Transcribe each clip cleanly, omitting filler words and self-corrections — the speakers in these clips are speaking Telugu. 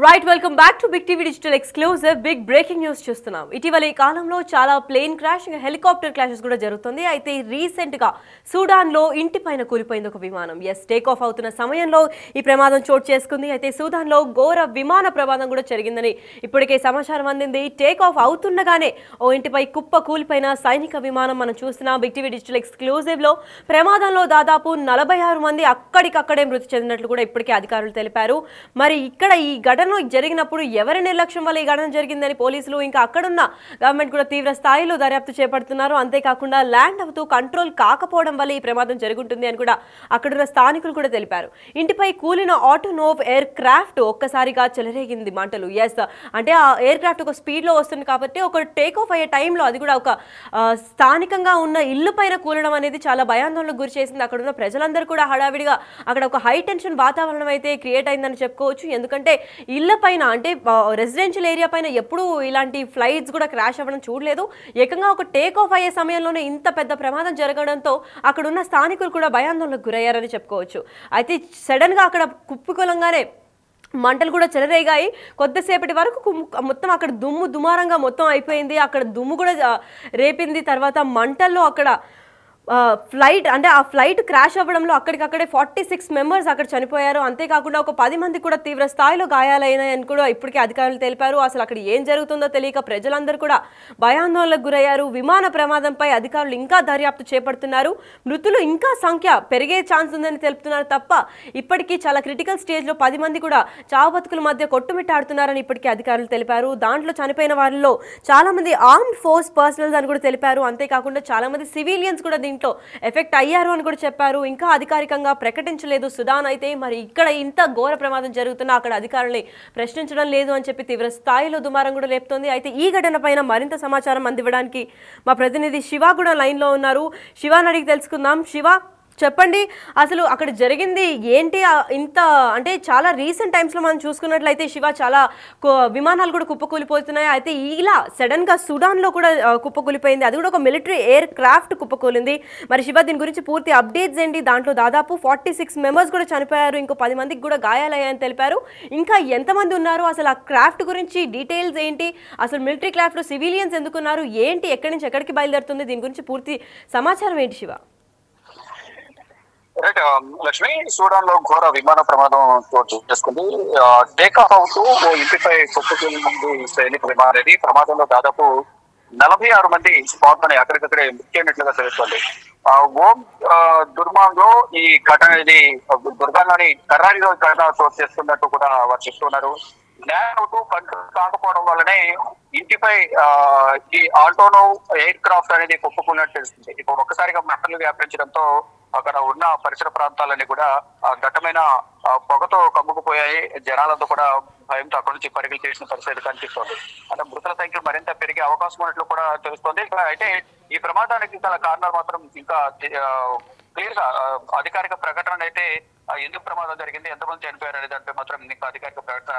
Right welcome back to big TV digital exclusive big breaking news చూస్తున్నాం. ఇటీవల ఈ కాలంలో చాలా ప్లేన్ క్రాష్ హెలికాప్టర్ క్రాషెస్ కూడా జరుగుతుంది. అయితే రీసెంట్ గా సూడాన్ లో ఇంటి పైన కూలిపోయింది ఒక విమానం. టేక్ ఆఫ్ అవుతున్న సమయంలో ఈ ప్రమాదం చోటు చేసుకుంది. అయితే సూడాన్ లో ఘోర విమాన ప్రమాదం కూడా జరిగిందని ఇప్పటికే సమాచారం అందింది. టేక్ ఆఫ్ అవుతుండగానే ఓ ఇంటిపై కుప్ప కూలిపోయిన సైనిక విమానం మనం చూస్తున్నాం. బిగ్ టీవీ డిజిటల్ ఎక్స్క్లూజివ్ లో ప్రమాదంలో దాదాపు 46 మంది అక్కడికక్కడే మృతి చెందినట్లు కూడా ఇప్పటికే అధికారులు తెలిపారు. మరి ఇక్కడ ఈ ఘటన జరిగినప్పుడు ఎవరి నిర్లక్ష్యం వల్ల ఈ ఘటన జరిగిందని పోలీసులు ఇంకా అక్కడున్న గవర్నమెంట్ కూడా తీవ్ర స్థాయిలో దర్యాప్తు చేపడుతున్నారు. అంతేకాకుండా ల్యాండ్ అవుతూ కంట్రోల్ కాకపోవడం వల్ల ఈ ప్రమాదం జరుగుతుంది అని కూడా అక్కడున్న స్థానికులు కూడా తెలిపారు. ఇంటిపై కూలిన ఆటోనోవ్ ఎయిర్ క్రాఫ్ట్ ఒక్కసారిగా చెలరేగింది మంటలు. అంటే ఆ ఎయిర్ క్రాఫ్ట్ ఒక స్పీడ్ లో వస్తుంది కాబట్టి ఒక టేక్ ఆఫ్ అయ్యే టైంలో అది కూడా ఒక స్థానికంగా ఉన్న ఇల్లు పైన కూలడం అనేది చాలా భయాందోళనకు గురి చేసింది. అక్కడున్న ప్రజలందరూ కూడా హడావిడిగా అక్కడ ఒక హై టెన్షన్ వాతావరణం అయితే క్రియేట్ అయిందని చెప్పుకోవచ్చు. ఎందుకంటే ఇళ్ల పైన అంటే రెసిడెన్షియల్ ఏరియా పైన ఎప్పుడూ ఇలాంటి ఫ్లైట్స్ కూడా క్రాష్ అవ్వడం చూడలేదు. ఏకంగా ఒక టేక్ ఆఫ్ అయ్యే సమయంలోనే ఇంత పెద్ద ప్రమాదం జరగడంతో అక్కడున్న స్థానికులు కూడా భయాందోళనకు గురయ్యారని చెప్పుకోవచ్చు. అయితే సడన్ గా అక్కడ కుప్పకూలంగానే మంటలు కూడా చెలరేగాయి. కొద్దిసేపటి వరకు మొత్తం అక్కడ దుమారంగా మొత్తం అయిపోయింది. అక్కడ దుమ్ము కూడా రేపింది. తర్వాత మంటల్లో అక్కడ ఫ్లైట్ అంటే ఆ ఫ్లైట్ క్రాష్ అవ్వడంలో అక్కడికక్కడే 46 మెంబర్స్ అక్కడ చనిపోయారు. అంతేకాకుండా ఒక 10 మంది కూడా తీవ్ర స్థాయిలో గాయాలైనాయని కూడా ఇప్పటికే అధికారులు తెలిపారు. అసలు అక్కడ ఏం జరుగుతుందో తెలియక ప్రజలందరూ కూడా భయాందోళనకు గురయ్యారు. విమాన ప్రమాదంపై అధికారులు ఇంకా దర్యాప్తు చేపడుతున్నారు. మృతులు ఇంకా సంఖ్య పెరిగే ఛాన్స్ ఉందని తెలుపుతున్నారు తప్ప ఇప్పటికీ చాలా క్రిటికల్ స్టేజ్లో 10 మంది కూడా చావు బతుకుల మధ్య కొట్టుమిట్టాడుతున్నారని ఇప్పటికే అధికారులు తెలిపారు. దాంట్లో చనిపోయిన వారిలో చాలా మంది ఆర్మ్డ్ ఫోర్స్ పర్సనల్స్ అని కూడా తెలిపారు. అంతేకాకుండా చాలా మంది సివిలియన్స్ కూడా ఎఫెక్ట్ అయ్యారు అని కూడా చెప్పారు. ఇంకా అధికారికంగా ప్రకటించలేదు సుడాన్. అయితే మరి ఇక్కడ ఇంత ఘోర ప్రమాదం జరుగుతున్నా అక్కడ అధికారుల్ని ప్రశ్నించడం లేదు అని చెప్పి తీవ్ర స్థాయిలో దుమారం కూడా లేపుతోంది. అయితే ఈ ఘటన పైన మరింత సమాచారం అందివ్వడానికి మా ప్రతినిధి శివ కూడా లైన్ లో ఉన్నారు. శివాని అడిగి తెలుసుకుందాం. శివ చెప్పండి, అసలు అక్కడ జరిగింది ఏంటి? ఇంత అంటే చాలా రీసెంట్ టైమ్స్లో మనం చూసుకున్నట్లయితే శివ చాలా విమానాలు కూడా కుప్పకూలిపోతున్నాయి. అయితే ఇలా సడన్గా సుడాన్లో కూడా కుప్పకూలిపోయింది. అది కూడా ఒక మిలిటరీ ఎయిర్ క్రాఫ్ట్ కుప్పకూలింది. మరి శివ దీని గురించి పూర్తి అప్డేట్స్ ఏంటి? దాంట్లో దాదాపు 46 మెంబర్స్ కూడా చనిపోయారు. ఇంకో 10 మందికి కూడా గాయాలయ్యాయని తెలిపారు. ఇంకా ఎంతమంది ఉన్నారు? అసలు ఆ క్రాఫ్ట్ గురించి డీటెయిల్స్ ఏంటి? అసలు మిలిటరీ క్రాఫ్ట్లో సివిలియన్స్ ఎందుకున్నారు? ఏంటి, ఎక్కడి నుంచి ఎక్కడికి బయలుదేరుతుంది? దీని గురించి పూర్తి సమాచారం ఏంటి శివ? రైట్ లక్ష్మి, సూడాన్ లో ఘోర విమాన ప్రమాదం చోటు చేసుకుంది. టేక్ ఆఫ్ అవుతూ ఓ ఇంటిపై కుప్పకూలిన మంది సైనిక విమానం అనేది ప్రమాదంలో దాదాపు 46 మంది స్పాట్ లోనే అక్కడికక్కడే ముఖ్యమైనట్లుగా తెలుస్తుంది. ఓం దుర్మాన్ లో ఈ ఘటన అనేది దుర్గాన్ లోని కర్రారిలో ఘటన చోటు చేస్తున్నట్టు కూడా వారు చెప్తున్నారు. ల్యాండ్ అవుతూ కంట్రోల్ కాకపోవడం వల్లనే ఇంటిపై ఈ ఆల్టోనో ఎయిర్ క్రాఫ్ట్ అనేది కుప్పకూలినట్టు తెలుస్తుంది. ఇప్పుడు ఒక్కసారిగా మంటలు వ్యాపించడంతో అక్కడ ఉన్న పరిసర ప్రాంతాలన్నీ కూడా దట్టమైన పొగతో కమ్ముకుపోయాయి. జనాలంతా కూడా భయంతో అక్కడి నుంచి పరిగెలు చేసిన పరిస్థితి కనిపిస్తోంది. అంటే మృతుల సంఖ్య మరింత పెరిగే అవకాశం ఉన్నట్లు కూడా తెలుస్తోంది. అయితే ఈ ప్రమాదానికి గల కారణాలు మాత్రం ఇంకా క్లియర్ గా అధికారిక ప్రకటన అయితే ఎందుకు ప్రమాదం జరిగింది, ఎంతమంది చనిపోయారు అనే దానిపై మాత్రం ఇంకా అధికారిక ప్రకటన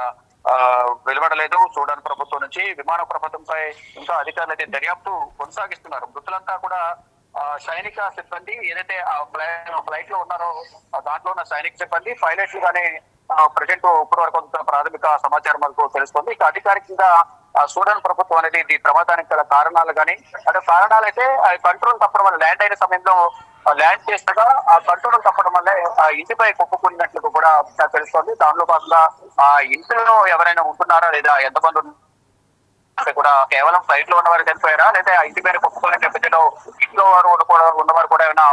వెలువడలేదు. సూడాన్ ప్రభుత్వం నుంచి విమాన ప్రమాదంపై ఇంకా అధికారులు అయితే దర్యాప్తు కొనసాగిస్తున్నారు. మృతులంతా కూడా సైనిక సిబ్బంది, ఏదైతే ఫ్లైట్ లో ఉన్నారో దాంట్లో ఉన్న సైనిక సిబ్బంది, పైలట్లు గానే ప్రజెంట్ ఇప్పటి వరకు ప్రాథమిక సమాచారం మనకు తెలుస్తుంది. ఇక అధికారికంగా సూడాన్ ప్రభుత్వం అనేది ఈ ప్రమాదానికి గల కారణాలు కానీ అంటే కారణాలు అయితే కంట్రోల్ తప్పడం వల్ల ల్యాండ్ అయిన సమయంలో ల్యాండ్ చేస్తగా ఆ కంట్రోల్ తప్పడం వల్లే ఆ ఇంటిపై కుప్పకూలినట్లు కూడా తెలుస్తోంది. దానిలో భాగంగా ఆ ఇంటిలో ఎవరైనా ఉంటున్నారా లేదా ఎంతమంది కూడా కేవలం ఫ్లైట్ లో ఉన్నవారు చనిపోయారా లేదా ఇంటి పైన కుప్పకూలిన నేపథ్యంలో ఇంట్లో వారు ఉన్నవారు కూడా ఏమైనా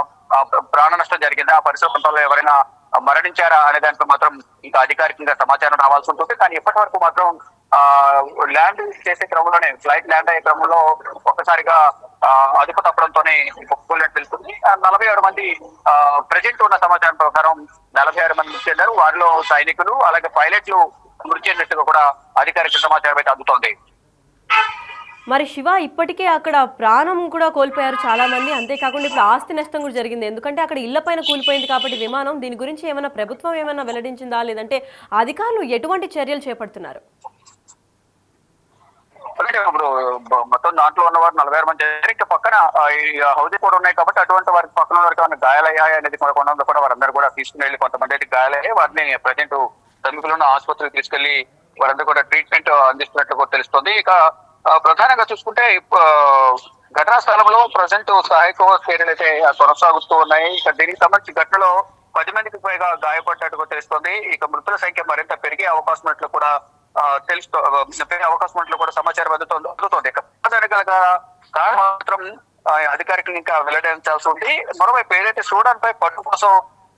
ప్రాణ నష్టం జరిగిందా, ఆ పరిసర ప్రాంతాల్లో ఎవరైనా మరణించారా అనే దానిపై మాత్రం ఇంకా అధికారికంగా సమాచారం రావాల్సి ఉంటుంది. కానీ ఇప్పటి వరకు మాత్రం ల్యాండ్ చేసే క్రమంలోనే ఫ్లైట్ ల్యాండ్ అయ్యే క్రమంలో ఒక్కసారిగా అదుపు తప్పడంతోనే కుప్పకూలినట్టు తెలుస్తుంది. 46 మంది ప్రజెంట్ ఉన్న సమాచారం ప్రకారం 46 మంది మృతి చెందారు. వారిలో సైనికులు అలాగే పైలట్లు మృతి చెందినట్టుగా కూడా అధికారిక సమాచారం అయితే అందుతోంది. మరి శివ ఇప్పటికే అక్కడ ప్రాణం కూడా కోల్పోయారు చాలా మంది. అంతేకాకుండా ఇప్పుడు ఆస్తి నష్టం కూడా జరిగింది. ఎందుకంటే అక్కడ ఇళ్ల పైన కూలిపోయింది కాబట్టి విమానం. దీని గురించి ఏమైనా ప్రభుత్వం ఏమైనా వెల్లడించిందా, లేదంటే అధికారులు ఎటువంటి చర్యలు చేపడుతున్నారు? ఇప్పుడు మొత్తం దాంట్లో ఉన్న వారు 46 మంది. ఇంకా పక్కన హౌజీ కూడా ఉన్నాయి కాబట్టి అటువంటి వారికి పక్కన వారికి ఏమైనా గాయాలయ్యాయి అనేది కూడా వారందరూ కూడా తీసుకుని వెళ్ళి కొంతమంది అయితే గాయాలయ్యాయి. వారిని ప్రజెంట్ సమీపంలో ఉన్న ఆసుపత్రికి తీసుకెళ్లి వారందరూ కూడా ట్రీట్మెంట్ అందిస్తున్నట్లు కూడా తెలుస్తుంది. ఇక ప్రధానంగా చూసుకుంటే ఘటనా స్థలంలో ప్రజెంట్ సహాయక చర్యలు అయితే కొనసాగుతూ ఉన్నాయి. ఇక దీనికి సంబంధించి ఘటనలో 10 మందికి పైగా గాయపడినట్టుగా తెలుస్తోంది. ఇక మృతుల సంఖ్య మరింత పెరిగే అవకాశం ఉన్నట్లు కూడా పెరిగే అవకాశం ఉన్నట్లు కూడా సమాచారం అందుతోంది. ఇక కారణం మాత్రం అధికారికంగా ఇంకా వెల్లడించాల్సి ఉంది. మరోవైపు ఏదైతే సూడాన్ పై పట్టు కోసం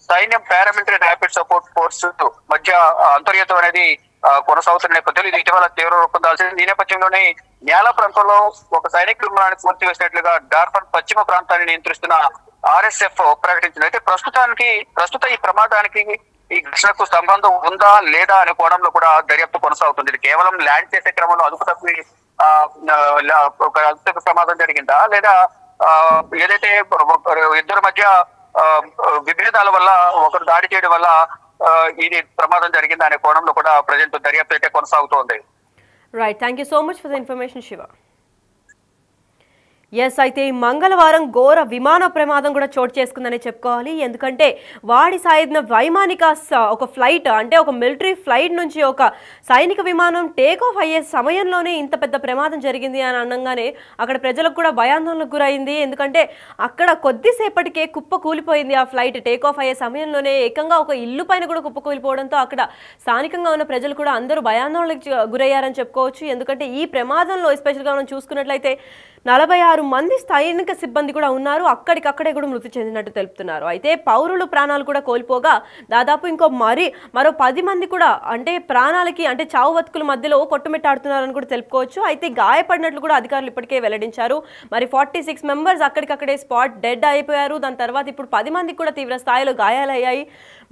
సైన్యం, పారామిలిటరీ ర్యాపిడ్ సపోర్ట్ ఫోర్స్ మధ్య అంతర్యుద్ధం అనేది కొనసాగుతున్న నేపథ్యంలో ఇది ఇటీవల తీవ్ర రూపం దాల్చింది. ఈ నేపథ్యంలోనే న్యాల ప్రాంతంలో ఒక సైనిక విమానాన్ని పూర్తి వేసినట్లుగా డార్ఫర్ పశ్చిమ ప్రాంతాన్ని నియంత్రిస్తున్న RSF ప్రకటించింది. అయితే ప్రస్తుత ఈ ప్రమాదానికి ఈ ఘటనకు సంబంధం ఉందా లేదా అనే కోణంలో కూడా దర్యాప్తు కొనసాగుతుంది. ఇది కేవలం ల్యాండ్ చేసే క్రమంలో అదుపు తప్పి ఒక అదుపు ప్రమాదం జరిగిందా లేదా ఏదైతే ఇద్దరి మధ్య విభేదాల వల్ల ఒకరు దాడి చేయడం వల్ల ఇది ప్రమాదం జరిగిందా అనే కోణంలో కూడా ప్రజెంట్ దర్యాప్తు అయితే కొనసాగుతోంది. Right, thank you so much for the information Shiva. Yes, అయితే మంగళవారం ఘోర విమాన ప్రమాదం కూడా చోటు చేసుకుందని చెప్పుకోవాలి. ఎందుకంటే వాడి సాయుధ వైమానిక ఒక ఫ్లైట్, అంటే ఒక మిలిటరీ ఫ్లైట్ నుంచి ఒక సైనిక విమానం టేక్ ఆఫ్ అయ్యే సమయంలోనే ఇంత పెద్ద ప్రమాదం జరిగింది అని అనగానే అక్కడ ప్రజలకు కూడా భయాందోళనకు గురైంది. ఎందుకంటే అక్కడ కొద్దిసేపటికే కుప్ప కూలిపోయింది. ఆ ఫ్లైట్ టేక్ ఆఫ్ అయ్యే సమయంలోనే ఏకంగా ఒక ఇల్లు పైన కూడా కుప్ప కూలిపోవడంతో అక్కడ స్థానికంగా ఉన్న ప్రజలు కూడా అందరూ భయాందోళనకు గురయ్యారని చెప్పుకోవచ్చు. ఎందుకంటే ఈ ప్రమాదంలో ఎస్పెషల్గా మనం చూసుకున్నట్లయితే 46 మంది సైనిక సిబ్బంది కూడా ఉన్నారు. అక్కడికక్కడే కూడా మృతి చెందినట్టు తెలుపుతున్నారు. అయితే పౌరులు ప్రాణాలు కూడా కోల్పోగా దాదాపు మరో 10 మంది కూడా అంటే ప్రాణాలకి అంటే చావు బతుకుల మధ్యలో కొట్టుమిట్టాడుతున్నారని కూడా తెలుపుకోవచ్చు. అయితే గాయపడినట్లు కూడా అధికారులు ఇప్పటికే వెల్లడించారు. మరి 46 మెంబర్స్ అక్కడికక్కడే స్పాట్ డెడ్ అయిపోయారు. దాని తర్వాత ఇప్పుడు 10 మందికి కూడా తీవ్ర స్థాయిలో గాయాలయ్యాయి.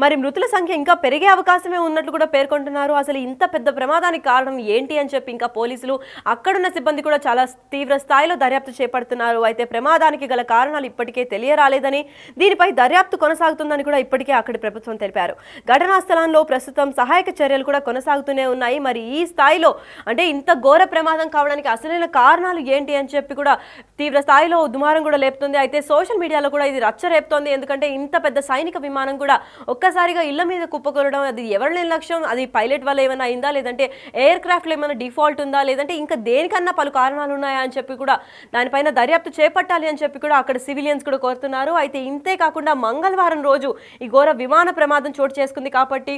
మరి మృతుల సంఖ్య ఇంకా పెరిగే అవకాశమే ఉన్నట్లు కూడా పేర్కొంటున్నారు. అసలు ఇంత పెద్ద ప్రమాదానికి కారణం ఏంటి అని చెప్పి ఇంకా పోలీసులు, అక్కడున్న సిబ్బంది కూడా చాలా తీవ్ర స్థాయిలో దర్యాప్తు చేపడుతున్నారు. అయితే ప్రమాదానికి గల కారణాలు ఇప్పటికే తెలియరాలేదని, దీనిపై దర్యాప్తు కొనసాగుతుందని కూడా ఇప్పటికే అక్కడి ప్రభుత్వం తెలిపారు. ఘటనా స్థలంలో ప్రస్తుతం సహాయక చర్యలు కూడా కొనసాగుతూనే ఉన్నాయి. మరి ఈ స్థాయిలో అంటే ఇంత ఘోర ప్రమాదం కావడానికి అసలైన కారణాలు ఏంటి అని చెప్పి కూడా తీవ్ర స్థాయిలో దుమారం కూడా లేపుతుంది. అయితే సోషల్ మీడియాలో కూడా ఇది రచ్చ రేపుతోంది. ఎందుకంటే ఇంత పెద్ద సైనిక విమానం కూడా ఒక్కసారిగా ఇళ్ల మీద కుప్పకూలడం, అది ఎవరి నిర్లక్ష్యం, అది పైలట్ వల్ల ఏమైనా అయిందా, లేదంటే ఎయిర్ క్రాఫ్ట్ లో ఏమైనా డిఫాల్ట్ ఉందా, లేదంటే ఇంకా దేనికన్నా పలు కారణాలు ఉన్నాయా అని చెప్పి కూడా దానిపైన దర్యాప్తు చేపట్టాలి అని చెప్పి కూడా అక్కడ సివిలియన్స్ కూడా కోరుతున్నారు. అయితే ఇంతే కాకుండా మంగళవారం రోజు ఈ ఘోర విమాన ప్రమాదం చోటు చేసుకుంది కాబట్టి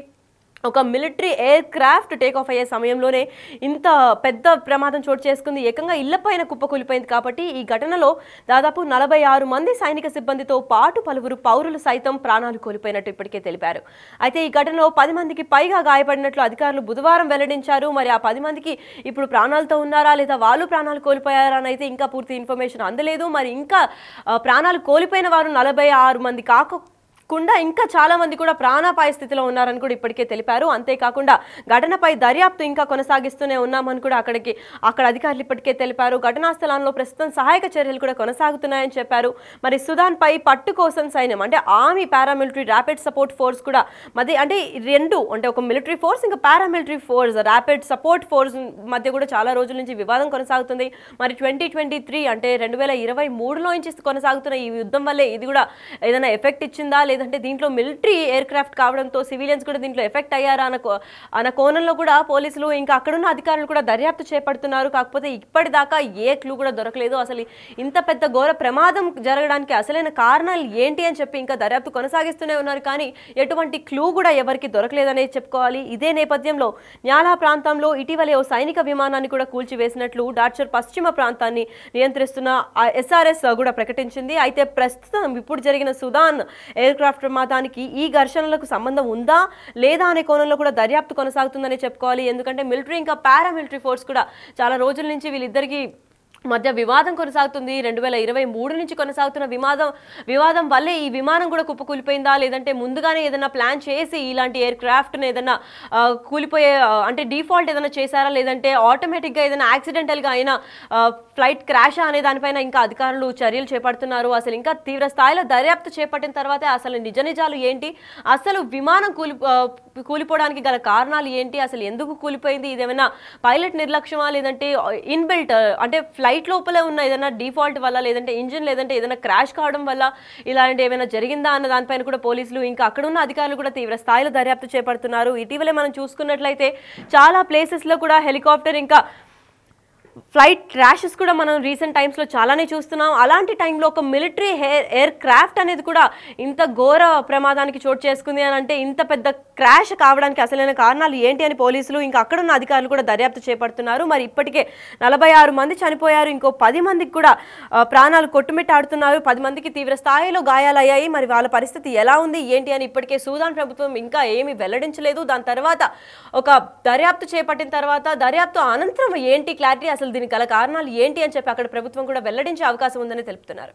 ఒక military air craft take off అయ్యే సమయంలోనే ఇంత పెద్ద ప్రమాదం చోటు చేసుకుంది. ఏకంగా ఇళ్లపైన కుప్పకూలిపోయింది. కాబట్టి ఈ ఘటనలో దాదాపు 46 మంది సైనిక సిబ్బందితో పాటు పలువురు పౌరులు సైతం ప్రాణాలు కోల్పోయినట్టు ఇప్పటికే తెలిపారు. అయితే ఈ ఘటనలో 10 మందికి పైగా గాయపడినట్లు అధికారులు బుధవారం వెల్లడించారు. మరి ఆ 10 మందికి ఇప్పుడు ప్రాణాలతో ఉన్నారా లేదా వాళ్ళు ప్రాణాలు కోల్పోయారా అని అయితే ఇంకా పూర్తి ఇన్ఫర్మేషన్ అందలేదు. మరి ఇంకా ప్రాణాలు కోల్పోయిన వారు 46 మంది కాకుండా ఇంకా చాలా మంది కూడా ప్రాణాపాయ స్థితిలో ఉన్నారని కూడా ఇప్పటికే తెలిపారు. అంతేకాకుండా ఘటనపై దర్యాప్తు ఇంకా కొనసాగిస్తూనే ఉన్నామని కూడా అక్కడ అధికారులు ఇప్పటికే తెలిపారు. ఘటనా స్థలంలో ప్రస్తుతం సహాయక చర్యలు కూడా కొనసాగుతున్నాయని చెప్పారు. మరి సుదాన్ పై పట్టు కోసం సైన్యం అంటే army, paramilitary rapid support force కూడా మధ్య అంటే రెండు అంటే ఒక మిలిటరీ ఫోర్స్ ఇంకా paramilitary force rapid support force మధ్య కూడా చాలా రోజుల నుంచి వివాదం కొనసాగుతుంది. మరి 2023 అంటే 2023లో నుంచి కొనసాగుతున్న ఈ యుద్ధం వల్లే ఇది కూడా ఏదైనా ఎఫెక్ట్ ఇచ్చిందా, లేదంటే దీంట్లో మిలిటరీ ఎయిర్ క్రాఫ్ట్ కావడంతో సివిలియన్స్ కూడా దీంట్లో ఎఫెక్ట్ అయ్యారా అన్న కోణంలో కూడా పోలీసులు ఇంకా అక్కడున్న అధికారులు కూడా దర్యాప్తు చేపడుతున్నారు. కాకపోతే ఇప్పటిదాకా ఏ క్లూ కూడా దొరకలేదు. అసలు ఇంత పెద్ద ఘోర ప్రమాదం జరగడానికి అసలైన కారణాలు ఏంటి అని చెప్పి ఇంకా దర్యాప్తు కొనసాగిస్తూనే ఉన్నారు. కానీ ఎటువంటి క్లూ కూడా ఎవరికి దొరకలేదనే చెప్పుకోవాలి. ఇదే నేపథ్యంలో న్యాలా ప్రాంతంలో ఇటీవలే ఓ సైనిక విమానాన్ని కూడా కూల్చివేసినట్లు డార్చర్ పశ్చిమ ప్రాంతాన్ని నియంత్రిస్తున్న SRS కూడా ప్రకటించింది. అయితే ప్రస్తుతం ఇప్పుడు జరిగిన సుదాన్ ఎయిర్ క్రాఫ్ట్ ప్రమాదానికి ఈ ఘర్షణలకు సంబంధం ఉందా లేదా అనే కోణంలో కూడా దర్యాప్తు కొనసాగుతుందని చెప్పుకోవాలి. ఎందుకంటే మిలిటరీ ఇంకా పారామిలిటరీ ఫోర్స్ కూడా చాలా రోజుల నుంచి వీళ్ళిద్దరికి మధ్య వివాదం కొనసాగుతుంది. 2023 నుంచి కొనసాగుతున్న వివాదం వల్లే ఈ విమానం కూడా కుప్పకూలిపోయిందా, లేదంటే ముందుగానే ఏదైనా ప్లాన్ చేసి ఇలాంటి ఎయిర్ క్రాఫ్ట్ని ఏదైనా కూలిపోయే అంటే డిఫాల్ట్ ఏదైనా చేశారా, లేదంటే ఆటోమేటిక్గా ఏదైనా యాక్సిడెంటల్గా అయినా ఫ్లైట్ క్రాషా అనే దానిపైన ఇంకా అధికారులు చర్యలు చేపడుతున్నారు. అసలు ఇంకా తీవ్ర స్థాయిలో దర్యాప్తు చేపట్టిన తర్వాతే అసలు నిజాలు ఏంటి, అసలు విమానం కూలిపోవడానికి గల కారణాలు ఏంటి, అసలు ఎందుకు కూలిపోయింది, ఇదేమైనా పైలట్ నిర్లక్ష్యమా లేదంటే ఇన్బిల్ట్ అంటే ఫ్లైట్ లోపలే ఉన్న ఏదైనా డిఫాల్ట్ వల్ల లేదంటే ఇంజిన్ లేదంటే ఏదైనా క్రాష్ కావడం వల్ల ఇలాంటి ఏమైనా జరిగిందా అన్న దానిపైన కూడా పోలీసులు ఇంకా అక్కడ ఉన్న అధికారులు కూడా తీవ్ర స్థాయిలో దర్యాప్తు చేపడుతున్నారు. ఇటీవలే మనం చూసుకున్నట్లయితే చాలా ప్లేసెస్ లో కూడా హెలికాప్టర్ ఇంకా ఫ్లైట్ క్రాషెస్ కూడా మనం రీసెంట్ టైమ్స్లో చాలానే చూస్తున్నాం. అలాంటి టైంలో ఒక మిలిటరీ ఎయిర్ క్రాఫ్ట్ అనేది కూడా ఇంత ఘోర ప్రమాదానికి చోటు చేసుకుంది అని అంటే ఇంత పెద్ద క్రాష్ కావడానికి అసలైన కారణాలు ఏంటి అని పోలీసులు ఇంకా అక్కడ ఉన్న అధికారులు కూడా దర్యాప్తు చేపడుతున్నారు. మరి ఇప్పటికే 46 మంది చనిపోయారు, ఇంకో 10 మందికి కూడా ప్రాణాలు కొట్టుమిట్టాడుతున్నారు, 10 మందికి తీవ్ర స్థాయిలో గాయాలయ్యాయి. మరి వాళ్ళ పరిస్థితి ఎలా ఉంది ఏంటి అని ఇప్పటికే సూదాన్ ప్రభుత్వం ఇంకా ఏమీ వెల్లడించలేదు. దాని తర్వాత ఒక దర్యాప్తు చేపట్టిన తర్వాత దర్యాప్తు అనంతరం ఏంటి క్లారిటీ, అసలు దీనికి గల కారణాలు ఏంటి అని చెప్పి అక్కడ ప్రభుత్వం కూడా వెల్లడించే అవకాశం ఉందని తెలుపుతున్నారు.